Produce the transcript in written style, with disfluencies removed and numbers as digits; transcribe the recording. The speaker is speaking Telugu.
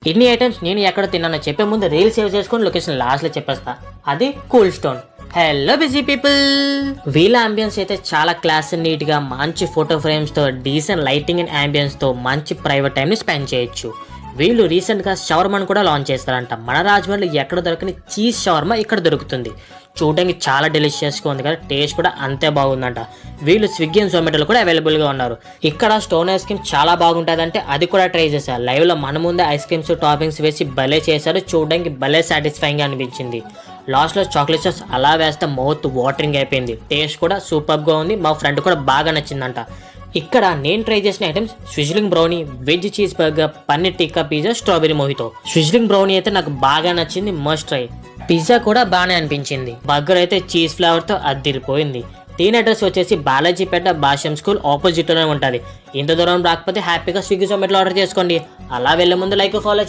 ఇన్ని ఐటమ్స్ నేను ఎక్కడ తిన్నానో చెప్పే ముందు రీల్ సేవ్ చేసుకొని లొకేషన్ లాస్ట్లో చెప్పేస్తా. అది cool stone. Hello busy people. వీళ్ళ అంబియన్స్ అయితే చాలా క్లాస్ నీట్ గా మంచి ఫోటో ఫ్రేమ్స్ తో డీసెంట్ లైటింగ్ అండ్ అంబియన్స్ తో మంచి ప్రైవేట్ టైం ని స్పెండ్ చేయొచ్చు. వీళ్ళు రీసెంట్ గా షవర్మాను కూడా లాంచ్ చేస్తారంట. మన రాజమండ్రిలో ఎక్కడ దొరకని చీజ్ షవర్మా ఇక్కడ దొరుకుతుంది. చూడడానికి చాలా డెలిషియస్ గా ఉంది కదా, టేస్ట్ కూడా అంతే బాగుందంట. వీళ్ళు స్విగ్గీ అండ్ జొమాటోలో కూడా అవైలబుల్ గా ఉన్నారు. ఇక్కడ స్టోన్ ఐస్ క్రీమ్ చాలా బాగుంటుందంటే అది కూడా ట్రై చేశారు. లైవ్ లో మన ముందే ఐస్ క్రీమ్స్ టాపింగ్స్ వేసి భలే చేశారు. చూడడానికి భలే సాటిస్ఫైయింగ్ గా అనిపించింది. లాస్ట్ లో చాక్లెట్ సాస్ అలా వేస్తే మౌత్ వాటరింగ్ అయిపోయింది. టేస్ట్ కూడా సూపర్ గా ఉంది. మా ఫ్రెండ్ కూడా బాగా నచ్చిందంట. ఇక్కడ నేను ట్రై చేసిన items sizzling brownie, veg cheese burger, paneer tikka pizza, strawberry mojito. Sizzling brownie అయితే నాకు బాగా నచ్చింది, మస్ట్ ట్రై. పిజ్జా కూడా బాగానే అనిపించింది. బర్గర్ అయితే చీజ్ ఫ్లేవర్ తో అద్దిరిపోయింది. దీని అడ్రస్ వచ్చేసి బాలాజీపేట భాష్యం స్కూల్ ఆపోజిట్ లోనే ఉంటుంది. ఇంత దూరం రాకపోతే హ్యాపీగా స్విగ్గీ జొమాటోలో ఆర్డర్ చేసుకోండి. అలా వెళ్ళే ముందు లైక్ ఫాలో